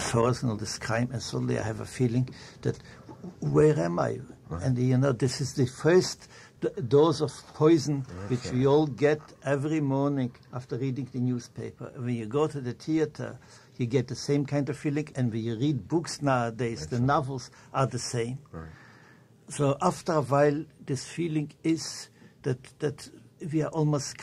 frozen or this crime, and suddenly I have a feeling that, where am I? Right. And you know, this is the first dose of poison which we all get every morning after reading the newspaper. When you go to the theater, you get the same kind of feeling, and when you read books nowadays, the novels are the same. Right. So after a while, this feeling is that we are almost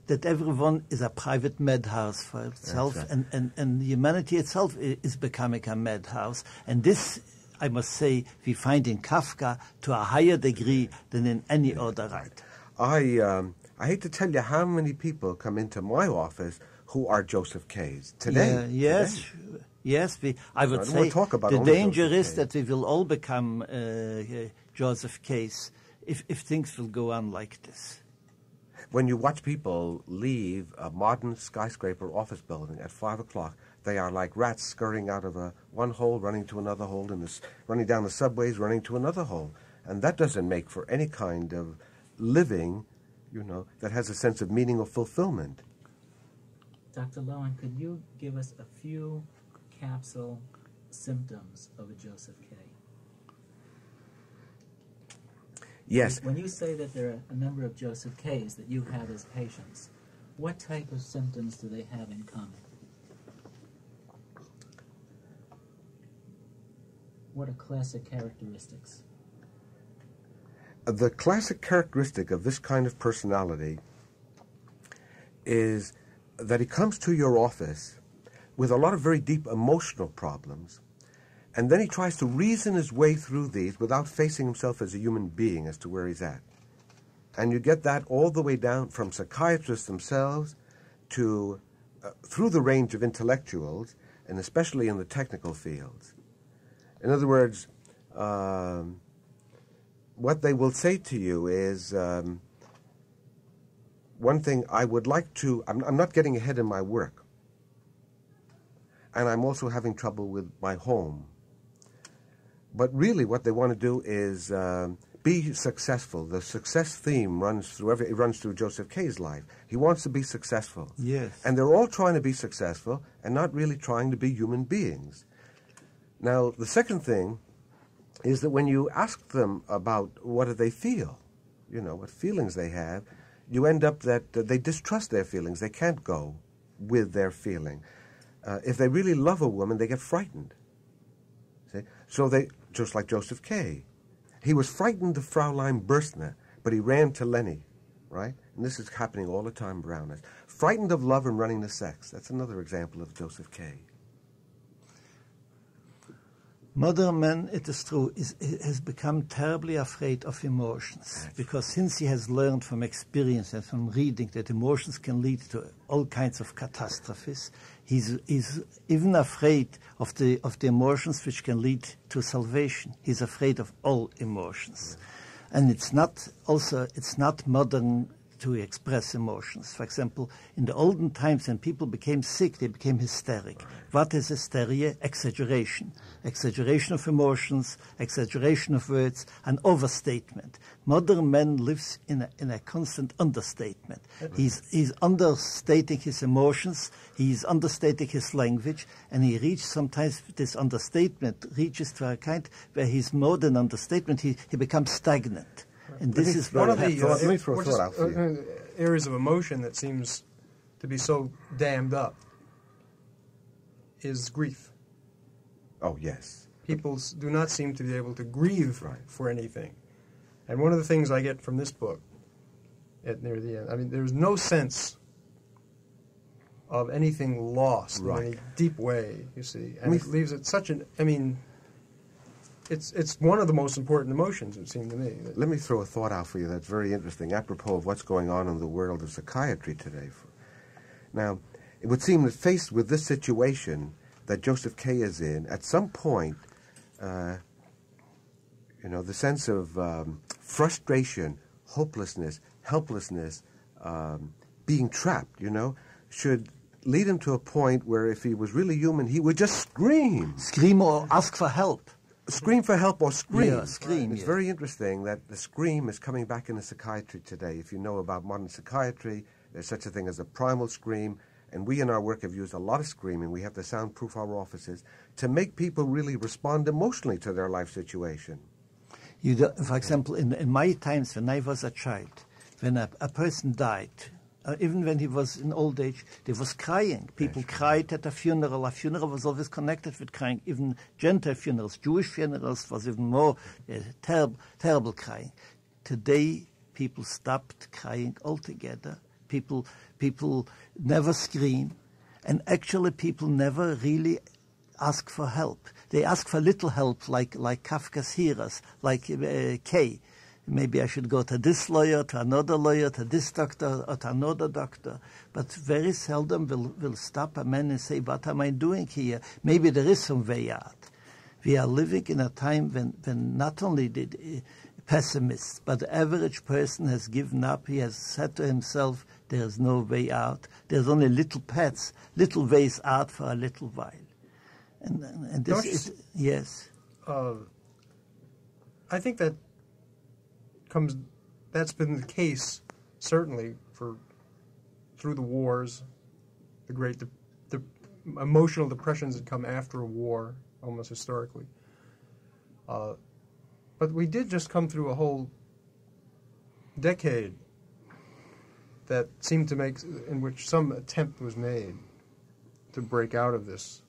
that everyone is a private madhouse for itself, right. and humanity itself is becoming a madhouse. And this, I must say, we find in Kafka to a higher degree than in any other writer. I hate to tell you how many people come into my office who are Joseph K's today. Yes. Yes, I would say the danger is that we will all become Joseph K's if things will go on like this. When you watch people leave a modern skyscraper office building at 5 o'clock, they are like rats scurrying out of one hole, running to another hole, running down the subways, running to another hole. And that doesn't make for any kind of living, that has a sense of meaning or fulfillment. Dr. Lowen, could you give us a few capsule symptoms of a Joseph K? Yes. When you say that there are a number of Joseph K's that you have as patients, what type of symptoms do they have in common? What are classic characteristics? The classic characteristic of this kind of personality is that he comes to your office with a lot of very deep emotional problems, and then he tries to reason his way through these without facing himself as a human being as to where he's at. And you get that all the way down from psychiatrists themselves to through the range of intellectuals, and especially in the technical fields. In other words, what they will say to you is, one thing I would like to, I'm not getting ahead in my work, and I'm also having trouble with my home. But really what they want to do is be successful. The success theme runs through Joseph K's life. He wants to be successful. Yes. And they're all trying to be successful and not really trying to be human beings. Now, the second thing is that when you ask them about what do they feel, what feelings they have, you end up that they distrust their feelings. They can't go with their feeling. If they really love a woman, they get frightened. See? So they, just like Joseph K. He was frightened of Fraulein Bürstner, but he ran to Lenny, right? And this is happening all the time around us. Frightened of love and running to sex. That's another example of Joseph K. Modern man, it is true, has become terribly afraid of emotions, because since he has learned from experience and from reading that emotions can lead to all kinds of catastrophes, he's even afraid of the emotions which can lead to salvation. He's afraid of all emotions. And it's not modern to express emotions. For example, in the olden times when people became sick, they became hysteric. What is hysteria? Exaggeration. Exaggeration of emotions, exaggeration of words, and overstatement. Modern man lives in a constant understatement. He's understating his emotions, he's understating his language, and sometimes this understatement reaches to a kind where he's more than understatement, he becomes stagnant. And this is one of the areas of emotion that seems to be so dammed up is grief. Oh, yes. People do not seem to be able to grieve for anything. And one of the things I get from this book, near the end, there's no sense of anything lost in any deep way, you see. And it leaves it such an, It's one of the most important emotions, it seemed to me. Let me throw a thought out for you that's very interesting, apropos of what's going on in the world of psychiatry today. Now, it would seem that faced with this situation that Joseph K. is in, at some point, the sense of frustration, hopelessness, helplessness, being trapped, should lead him to a point where if he was really human, he would just scream. Scream or ask for help. Scream for help or scream. Yeah, scream. It's very interesting that the scream is coming back into psychiatry today. If you know about modern psychiatry, there's such a thing as a primal scream and we in our work have used a lot of screaming. We have to soundproof our offices to make people really respond emotionally to their life situation. For example, in my times when I was a child, when a person died, even when he was in old age, there was crying. People cried at a funeral. A funeral was always connected with crying. Even Gentile funerals, Jewish funerals, was even more terrible crying. Today, people stopped crying altogether. People never scream, and actually people never really ask for help. They ask for little help, like Kafka's hearers, like K. Maybe I should go to this lawyer, to another lawyer, to this doctor, or to another doctor. But very seldom will stop a man and say, what am I doing here? Maybe there is some way out. We are living in a time when not only the pessimists, but the average person has given up. He has said to himself, there is no way out. There's only little paths, little ways out for a little while. And this is, yes. I think that's been the case, certainly, through the wars, the emotional depressions that come after a war, almost historically. But we did just come through a whole decade that seemed to in which some attempt was made to break out of this.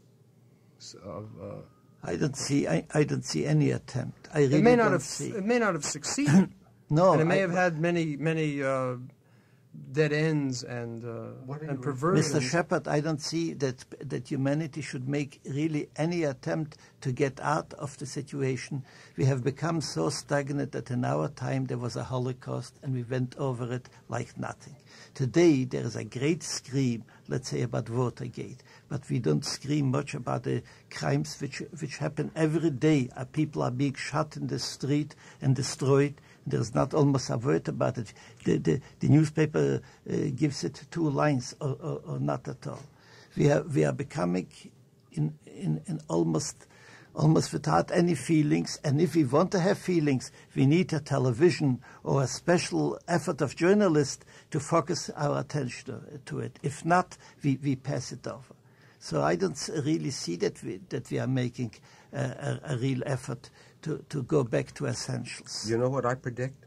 I don't see any attempt. I really it may not have succeeded. No, and it may have had many dead ends and perversions. Mr. Sheppard, I don't see that humanity should make really any attempt to get out of the situation. We have become so stagnant that in our time there was a Holocaust and we went over it like nothing. Today there is a great scream, let's say, about Watergate, but we don't scream much about the crimes which happen every day. People are being shot in the street and destroyed. There's not almost a word about it. The newspaper gives it 2 lines or not at all. We are becoming in almost without any feelings. And if we want to have feelings, we need a television or a special effort of journalists to focus our attention to it. If not, we pass it over. So I don't really see that we are making a real effort to go back to essentials. You know what I predict?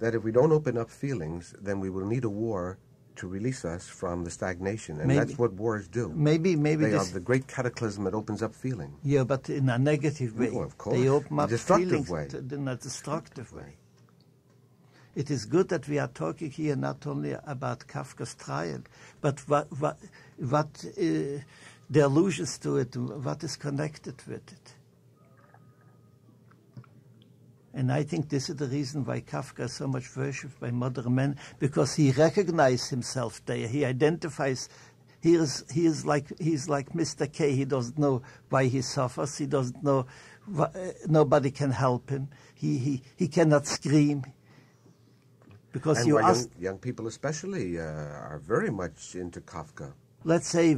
That if we don't open up feelings, then we will need a war to release us from the stagnation. And that's what wars do. Maybe they are the great cataclysm that opens up feeling. Yeah, but in a negative way. No, of course. They open up feelings way. In a destructive way. It is good that we are talking here not only about Kafka's trial, but what the allusions to it, what is connected with it. And I think this is the reason why Kafka is so much worshipped by modern men, because he recognizes himself there. He identifies. He is like Mr. K. He doesn't know why he suffers. He doesn't know. Nobody can help him. He cannot scream. Because and young people especially are very much into Kafka. Let's say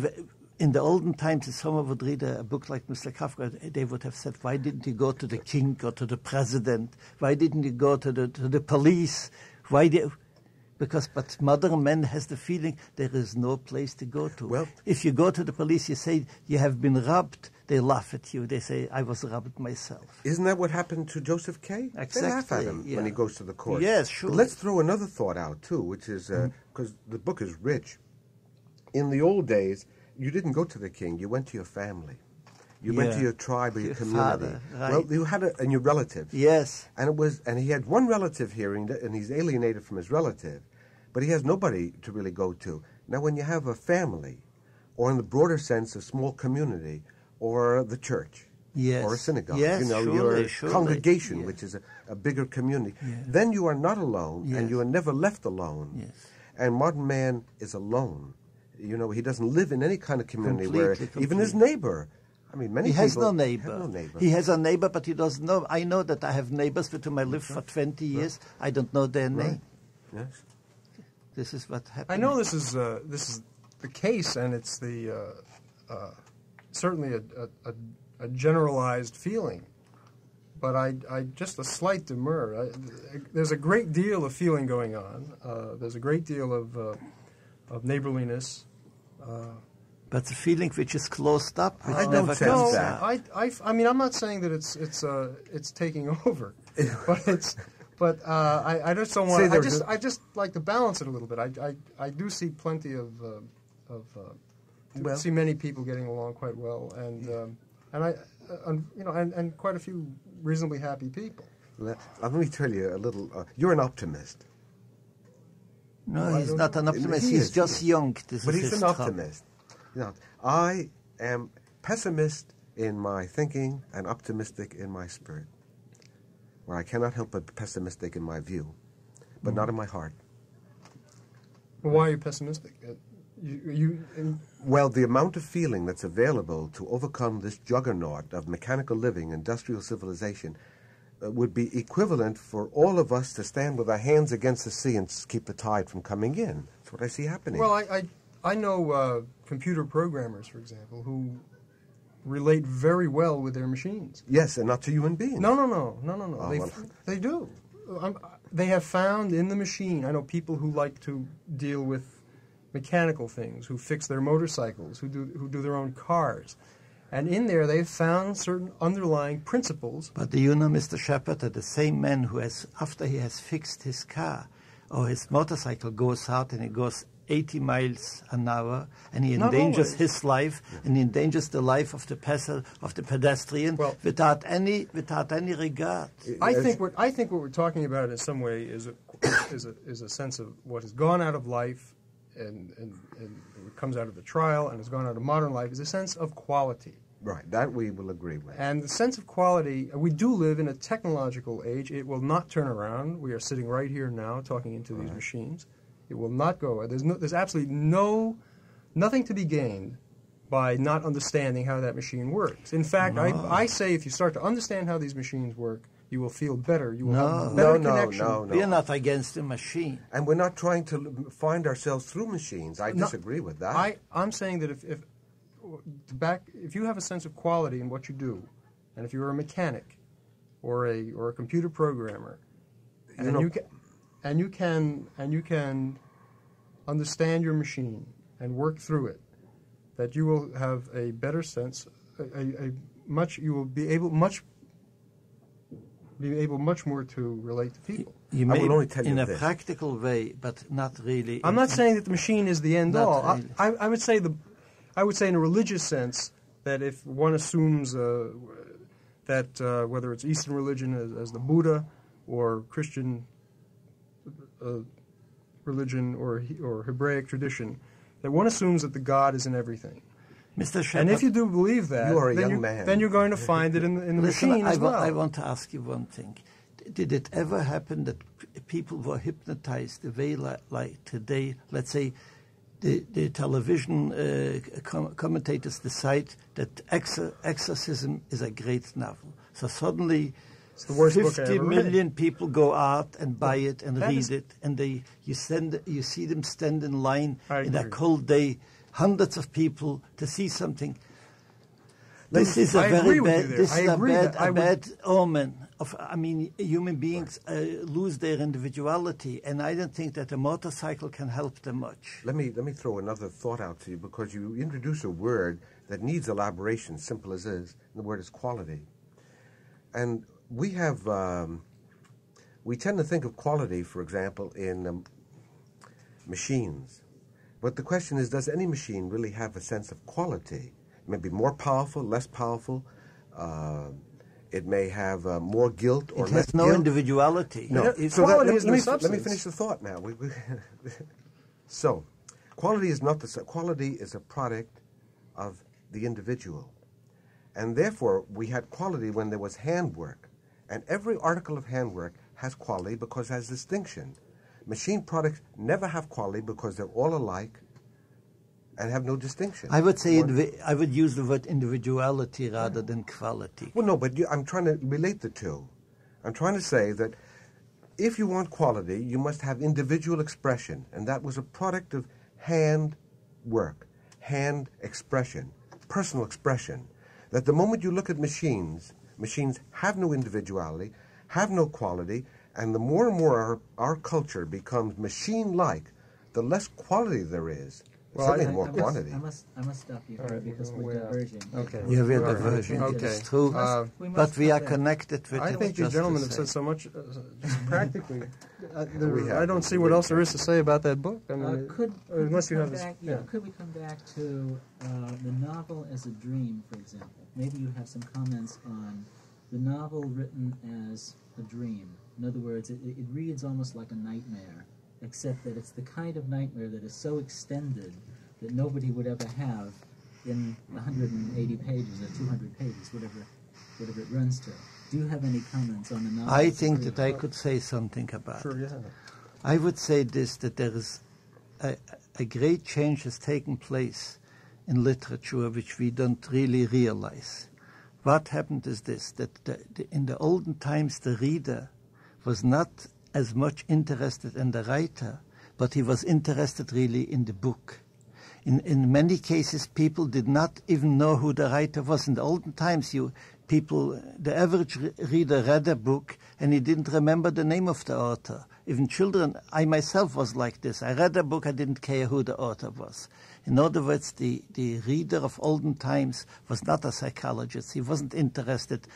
in the olden times, if someone would read a book like Mr. Kafka, they would have said, why didn't he go to the king or to the president? Why didn't he go to the police? But modern men has the feeling there is no place to go to. Well, if you go to the police, you say, you have been robbed, they laugh at you. They say, I was robbed myself. Isn't that what happened to Joseph K? Exactly. They laugh at him when he goes to the court. Yes, sure. But let's throw another thought out, too, which is, because the book is rich. In the old days, you didn't go to the king, you went to your family. You went to your tribe or your community. Father, right. Well, you had and your relatives. Yes. And he had one relative here, and he's alienated from his relative, but he has nobody to really go to. Now, when you have a family, or in the broader sense, a small community, or the church, yes. or a synagogue, yes, your congregation, yes. which is a bigger community, yes. then you are not alone, yes. and you are never left alone. Yes. And modern man is alone. He doesn't live in any kind of community where even his neighbor. I mean, many people has no neighbor. have no neighbor. He has a neighbor, but he doesn't know. I know that I have neighbors with whom I lived for 20 years. I don't know their name. Yes. This is what happened. I know this is the case, and it's certainly a generalized feeling. But I just a slight demur. There's a great deal of feeling going on. There's a great deal of neighborliness. But the feeling which is closed up, which I don't never sense comes that. out. I mean, I'm not saying that it's taking over, but I just don't want. I just like to balance it a little bit. I do see plenty of see many people getting along quite well, and quite a few reasonably happy people. Let me tell you a little. You're an optimist. No, he's not an optimist. He's just young. But he's an optimist. You know, I am pessimist in my thinking and optimistic in my spirit, where I cannot help but be pessimistic in my view, but not in my heart. Well, why are you pessimistic? Well, the amount of feeling that's available to overcome this juggernaut of mechanical living, industrial civilization, would be equivalent for all of us to stand with our hands against the sea and keep the tide from coming in. That's what I see happening. Well, I know computer programmers, for example, who relate very well with their machines. Yes, and not to human beings. No. Oh, They do. They have found in the machine, I know people who like to deal with mechanical things, who fix their motorcycles, who do their own cars. And in there, they've found certain underlying principles. But do you know, Mr. Sheppard, that the same man who has, after he has fixed his car or his motorcycle, goes out and he goes 80 miles an hour, and he endangers his life, and he endangers the life of the pedestrian without any regard. I think what we're talking about in some way is a sense of what has gone out of life and it comes out of the trial and has gone out of modern life is a sense of quality. Right, that we will agree with. And the sense of quality, we do live in a technological age. It will not turn around. We are sitting right here now talking into these machines. It will not go. There's absolutely nothing to be gained by not understanding how that machine works. In fact, I say if you start to understand how these machines work, you will feel better. You will have a better connection. No. We are not against the machine. And we're not trying to find ourselves through machines. I disagree with that. I'm saying that if you have a sense of quality in what you do, and if you're a mechanic or a computer programmer, and you can understand your machine and work through it, that you will have a better sense, you will be able much more to relate to people. You may, I will only tell you in a this. practical way, but not really. I'm not saying that the machine is the end all. Really. I would say in a religious sense that if one assumes that whether it's Eastern religion as the Buddha or Christian religion or Hebraic tradition, that one assumes that the God is in everything. Mr. Sheppard, and if you do believe that, you are a young man. Then you're going to find it in the machine as well. I want to ask you one thing. Did it ever happen that people were hypnotized the way like today? Let's say the television commentators decide that Exorcism is a great novel. So suddenly it's the worst 50 million people go out and buy it and read it, and you see them stand in line in a cold day, hundreds of people to see something. This is a very bad. This is a bad omen. Human beings lose their individuality, and I don't think that a motorcycle can help them much. Let me throw another thought out to you, because you introduce a word that needs elaboration, simple as is. And the word is quality, and we have we tend to think of quality, for example, in machines. But the question is, does any machine really have a sense of quality? It may be more powerful, less powerful. It may have more guilt or less guilt. It has no individuality. No. Let me finish the thought now. So, quality is not quality is a product of the individual. And therefore, we had quality when there was handwork. And every article of handwork has quality because it has distinction. Machine products never have quality because they're all alike and have no distinction. I would say I would use the word individuality rather than quality. Well, no, but I'm trying to relate the two. I'm trying to say that if you want quality, you must have individual expression, and that was a product of hand work, hand expression, personal expression. That the moment you look at machines have no individuality, have no quality, and the more and more our culture becomes machine-like, the less quality there is. Certainly more quantity. I must stop you All right, because we're we're way out. diverging. Okay. Yeah, we're All right. diverging. Okay. It's true. But we are connected with I it. think these just gentlemen the have said same. so much, just practically. We have. I don't see what else there is to say about that book. I mean, unless you have this. Could we come back to the novel as a dream, for example? Maybe you have some comments on the novel written as a dream. In other words, it reads almost like a nightmare, except that it's the kind of nightmare that is so extended that nobody would ever have in 180 pages or 200 pages, whatever it runs to. Do you have any comments on the novel? I think that I could say something about Sure, it. yeah. I would say this, that there is a great change has taken place in literature which we don't really realize. What happened is this, that in the olden times the reader was not as much interested in the writer, but he was interested really in the book. In many cases, people did not even know who the writer was. In the olden times, the average reader read a book and he didn't remember the name of the author. Even children, I myself was like this. I read a book, I didn't care who the author was. In other words, the reader of olden times was not a psychologist. He wasn't interested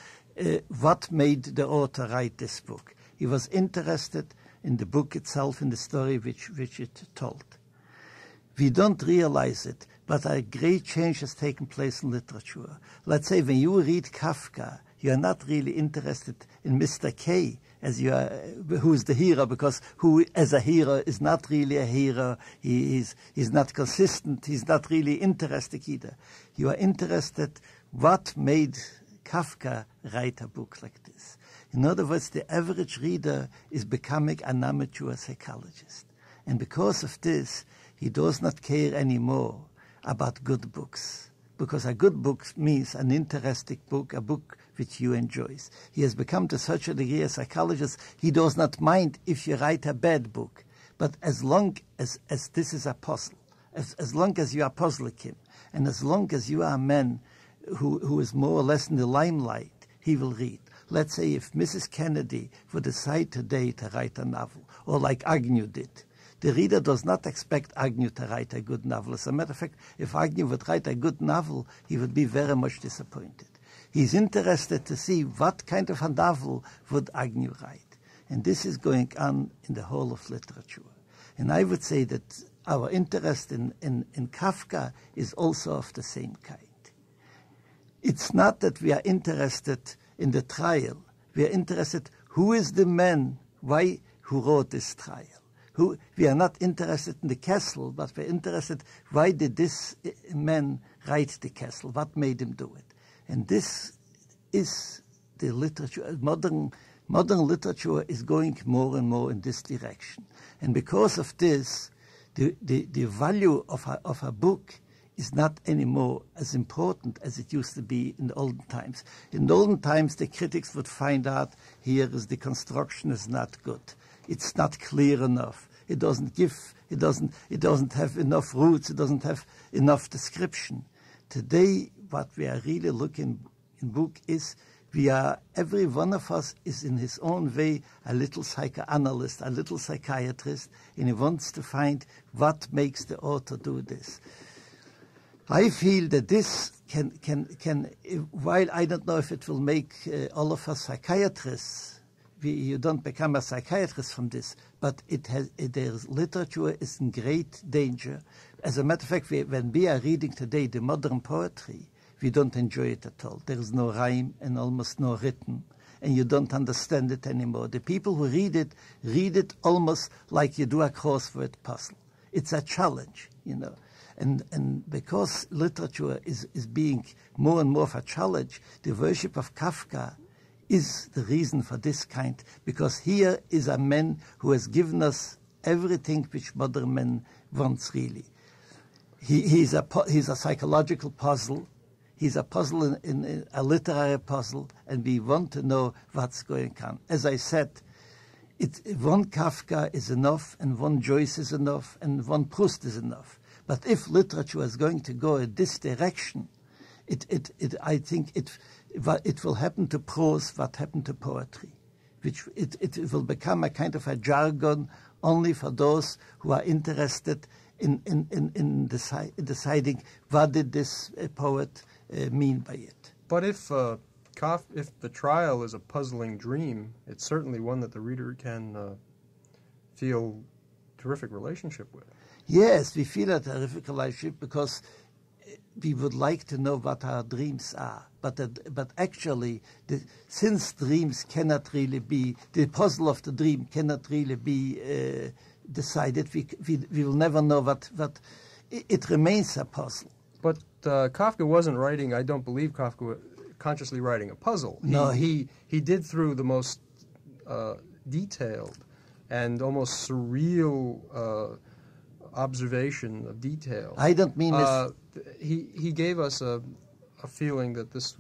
what made the author write this book. He was interested in the book itself, in the story which it told. We don't realize it, but a great change has taken place in literature. Let's say when you read Kafka, you are not really interested in Mr. K as you are, who's the hero, because who as a hero is not really a hero. He's not consistent. He's not really interesting either. You are interested what made Kafka write a book like this. In other words, the average reader is becoming an amateur psychologist. And because of this, he does not care anymore about good books, because a good book means an interesting book, a book which you enjoy. He has become to such a degree a psychologist, he does not mind if you write a bad book. But as long as this is a puzzle, as long as you are puzzling him, and as long as you are a man who is more or less in the limelight, he will read. Let's say if Mrs. Kennedy would decide today to write a novel, or like Agnew did, the reader does not expect Agnew to write a good novel. As a matter of fact, if Agnew would write a good novel, he would be very much disappointed. He's interested to see what kind of a novel would Agnew write. And this is going on in the whole of literature. And I would say that our interest in Kafka is also of the same kind. It's not that we are interested in the trial. We are interested who is the man who wrote this trial. We are not interested in the castle, but we're interested why did this man write the castle? What made him do it? And this is the literature. Modern literature is going more and more in this direction. And because of this, the value of a book is not anymore as important as it used to be in the olden times. In the olden times, the critics would find out here is the construction is not good. It's not clear enough. It doesn't have enough roots. It doesn't have enough description. Today, what we are really looking in book is every one of us is in his own way a little psychoanalyst, a little psychiatrist, and he wants to find what makes the author do this. I feel that this can while I don't know if it will make all of us psychiatrists, you don't become a psychiatrist from this, but there's literature is in great danger. As a matter of fact, when we are reading today the modern poetry, we don't enjoy it at all. There is no rhyme and almost no rhythm, and you don't understand it anymore. The people who read it almost like you do a crossword puzzle. It's a challenge, you know. And because literature is being more and more of a challenge, the worship of Kafka is the reason for this kind, because here is a man who has given us everything which modern man wants really. He's a psychological puzzle. He's a puzzle in a literary puzzle, and we want to know what's going on. As I said, one Kafka is enough, and one Joyce is enough, and one Proust is enough. But if literature is going to go in this direction, I think it will happen to prose what happened to poetry, which it will become a kind of a jargon only for those who are interested in deciding what did this poet mean by it. But if the trial is a puzzling dream, it's certainly one that the reader can feel terrific relationship with. Yes, we feel a terrific relationship because we would like to know what our dreams are. But actually, since dreams cannot really be, the puzzle of the dream cannot really be decided, we will never know what it remains a puzzle. But Kafka wasn't writing, I don't believe Kafka consciously writing a puzzle. He did through the most detailed and almost surreal observation of detail. I don't mean this. He gave us a feeling that these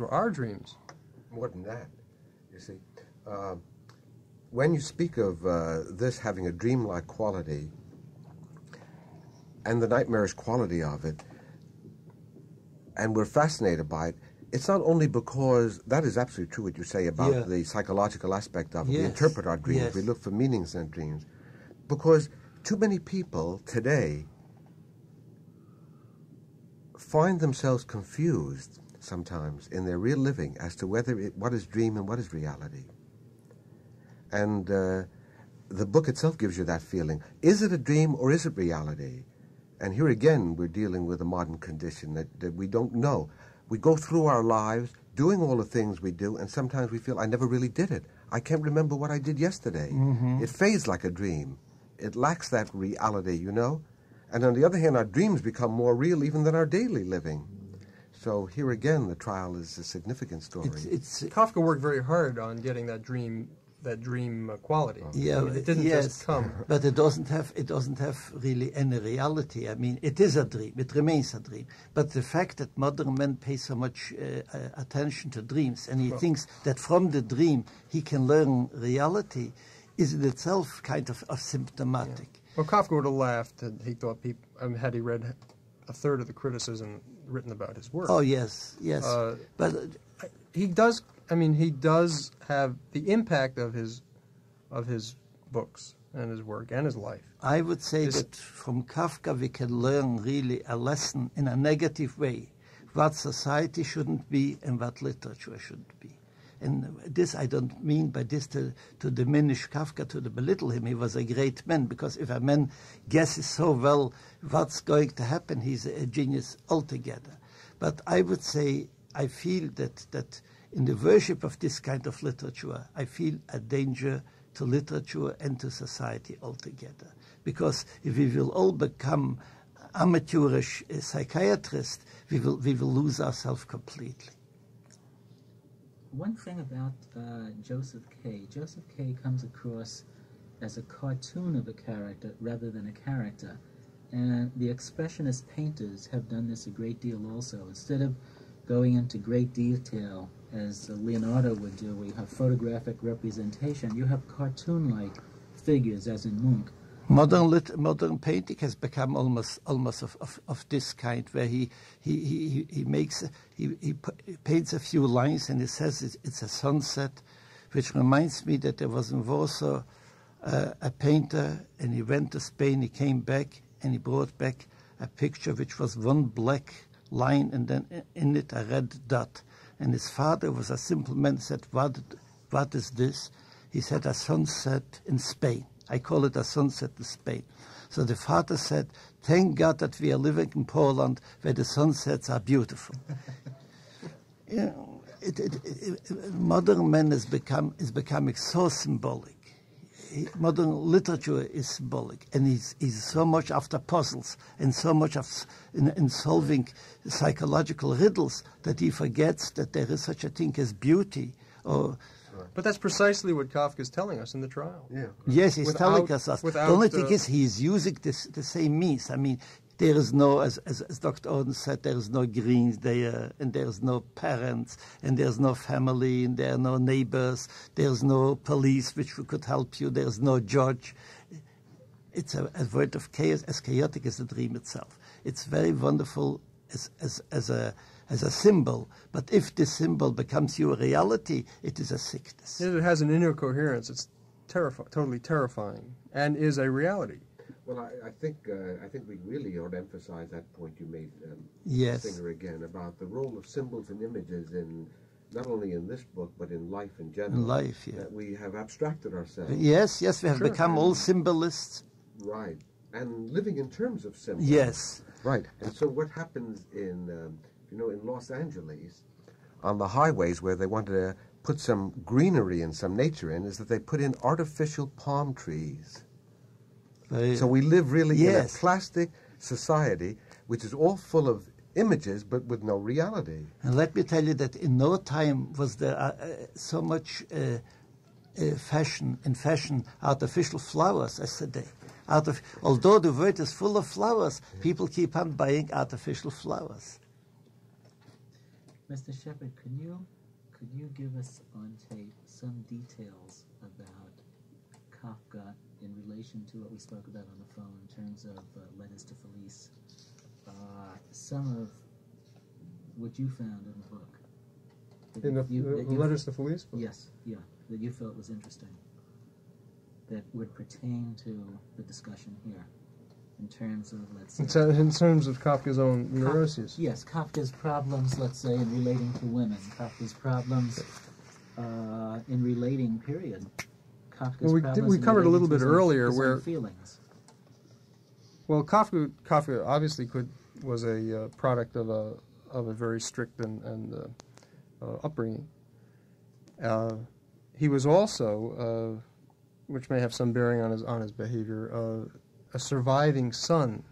were our dreams. More than that, you see, when you speak of this having a dreamlike quality and the nightmarish quality of it, and we're fascinated by it, it's not only because that is absolutely true what you say about the psychological aspect of it. Yes. We interpret our dreams, Yes. we look for meanings in our dreams, because too many people today find themselves confused sometimes in their real living as to what is dream and what is reality. And the book itself gives you that feeling. Is it a dream or is it reality? And here again, we're dealing with a modern condition that we don't know. We go through our lives doing all the things we do, and sometimes we feel, I never really did it. I can't remember what I did yesterday. Mm-hmm. It fades like a dream. It lacks that reality, you know? And on the other hand, our dreams become more real even than our daily living. So here again, the trial is a significant story. Kafka worked very hard on getting that dream quality. Yeah, it didn't just come. But it doesn't have really any reality. I mean, it is a dream. It remains a dream. But the fact that modern men pay so much attention to dreams, and he thinks that from the dream he can learn reality, is in itself kind of symptomatic. Yeah. Well, Kafka would have laughed had he thought had he read a third of the criticism written about his work. Oh yes, yes. But he does. I mean, he does have the impact of his books and his work and his life. I would say that from Kafka we can learn really a lesson in a negative way, what society shouldn't be and what literature shouldn't be. And this, I don't mean by this to diminish Kafka, to belittle him. He was a great man, because if a man guesses so well what's going to happen, he's a genius altogether. But I would say, I feel that in the worship of this kind of literature, I feel a danger to literature and to society altogether. Because if we will all become amateurish psychiatrists, we will lose ourselves completely. One thing about Joseph K. Joseph K. comes across as a cartoon of a character rather than a character. And the expressionist painters have done this a great deal also. Instead of going into great detail, as Leonardo would do, where you have photographic representation, you have cartoon-like figures, as in Munch. Modern painting has become almost of this kind, where he paints a few lines and he says it's a sunset, which reminds me that there was in Warsaw a painter, and he went to Spain, he came back, and he brought back a picture which was one black line and then in it a red dot. And his father was a simple man, said, what is this? He said, a sunset in Spain. I call it a sunset in Spain. So the father said, thank God that we are living in Poland where the sunsets are beautiful. Modern man is becoming so symbolic. Modern literature is symbolic, and he's so much after puzzles and so much in solving psychological riddles that he forgets that there is such a thing as beauty. But that's precisely what Kafka is telling us in the trial. Yeah. Yes, he's telling us that. The only thing is he's using the same means. I mean, there is no, as Dr. Oden said, there is no greens there, and there is no parents, and there's no family, and there are no neighbors, there's no police which could help you, there's no judge. It's a world of chaos, as chaotic as the dream itself. It's very wonderful as a symbol, but if this symbol becomes your reality, it is a sickness. It has an inner coherence. It's totally terrifying, and is a reality. Well, I think we really ought to emphasize that point you made, Yes. Singer, again, about the role of symbols and images in not only in this book but in life in general. In life, yeah. That we have abstracted ourselves. Yes, yes, we have Sure. become all symbolists. Right, and living in terms of symbols. Yes. Right, and so what happens in in Los Angeles, on the highways where they wanted to put some greenery and some nature in, is that they put in artificial palm trees. So we live really in a Yes. plastic society, which is all full of images but with no reality. And let me tell you that in no time was there so much fashion, artificial flowers, as today. Although the world is full of flowers, people keep on buying artificial flowers. Mr. Sheppard, could you give us on tape some details about Kafka in relation to what we spoke about on the phone in terms of letters to Felice? Some of what you found in the book. In the Letters to Felice book? Yes, yeah, that you felt was interesting, that would pertain to the discussion here, in terms of, let's say... In terms of Kafka's own neuroses? Yes, Kafka's problems, let's say, in relating to women. Kafka's problems in relating, period. Kafka's problems we in covered a little relating bit to earlier his own where... feelings. Well, Kafka obviously was a product of a very strict and upbringing. He was also, which may have some bearing on his behavior, a surviving son.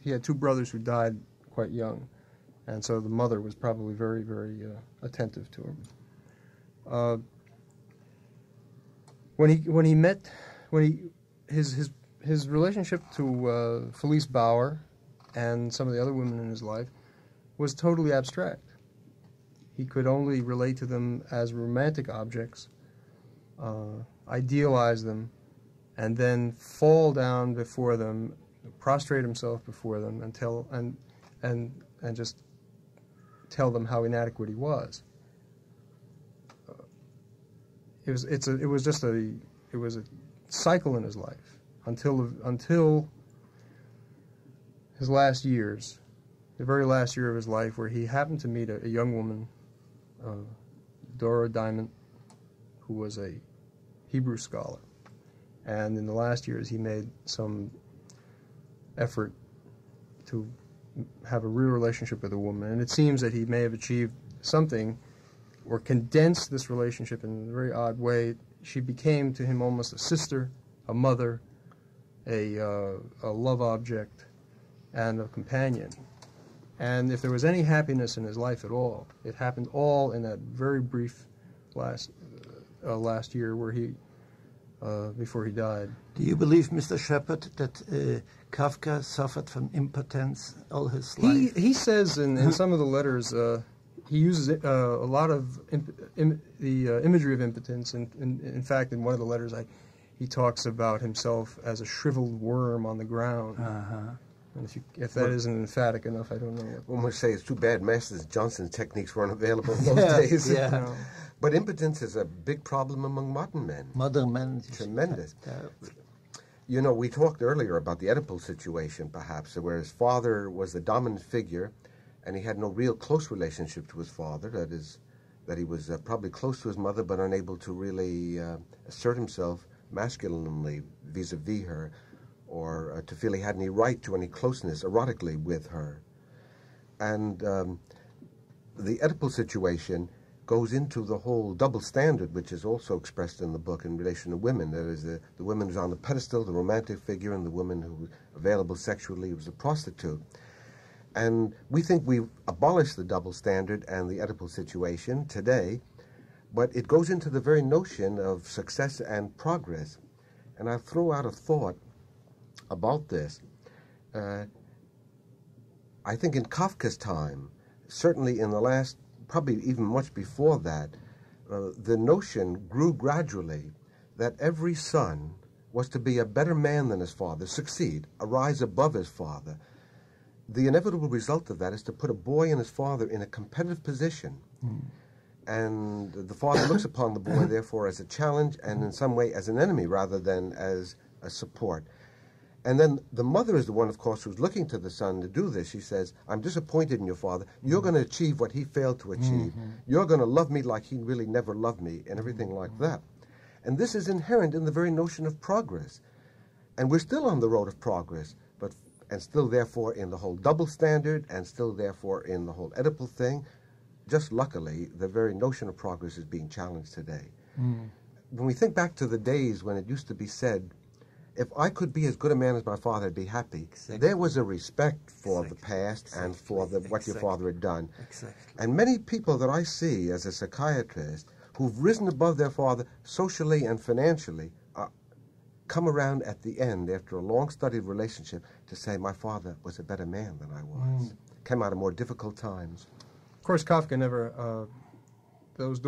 He had two brothers who died quite young, and so the mother was probably very, very attentive to him. His relationship to Felice Bauer and some of the other women in his life was totally abstract. He could only relate to them as romantic objects, idealize them, and then fall down before them, prostrate himself before them, and just tell them how inadequate he was. It was a cycle in his life until his last years, the very last year of his life, where he happened to meet a young woman, Dora Diamond, who was a Hebrew scholar. And in the last years, he made some effort to have a real relationship with a woman. And it seems that he may have achieved something or condensed this relationship in a very odd way. She became to him almost a sister, a mother, a love object, and a companion. And if there was any happiness in his life at all, it happened all in that very brief last year where before he died. Do you believe, Mr. Sheppard, that Kafka suffered from impotence all his life? He says in some of the letters, he uses a lot of the imagery of impotence. In fact, in one of the letters, he talks about himself as a shriveled worm on the ground. And if that isn't emphatic enough, I don't know. One would say it's too bad Masters Johnson's techniques weren't available in those days. Yeah. No. But impotence is a big problem among modern men. Modern men. Tremendous. You know, we talked earlier about the Oedipal situation, perhaps, where his father was the dominant figure, and he had no real close relationship to his father. That is, that he was probably close to his mother, but unable to really assert himself masculinely vis-a-vis her, or to feel he had any right to any closeness erotically with her. And the Oedipal situation goes into the whole double standard, which is also expressed in the book in relation to women. There is the woman who's on the pedestal, the romantic figure, and the woman who was available sexually, who was a prostitute. And we think we've abolished the double standard and the Oedipal situation today, but it goes into the very notion of success and progress. And I'll throw out a thought about this. I think in Kafka's time, certainly in the last, probably even much before that, the notion grew gradually that every son was to be a better man than his father, succeed, arise above his father. The inevitable result of that is to put a boy and his father in a competitive position. And the father looks upon the boy, therefore, as a challenge and in some way as an enemy rather than as a support. And then the mother is the one, of course, who's looking to the son to do this. She says, I'm disappointed in your father. You're going to achieve what he failed to achieve. You're going to love me like he really never loved me, and everything like that. And this is inherent in the very notion of progress. And we're still on the road of progress, and still, therefore, in the whole double standard, and still, therefore, in the whole Oedipal thing. Just luckily, the very notion of progress is being challenged today. When we think back to the days when it used to be said, if I could be as good a man as my father, I'd be happy. Exactly. There was a respect for the Exactly. past and for what your father had done. Exactly. And many people that I see as a psychiatrist who've risen above their father socially and financially come around at the end, after a long-studied relationship, to say, my father was a better man than I was. Came out of more difficult times. Of course, Kafka never, those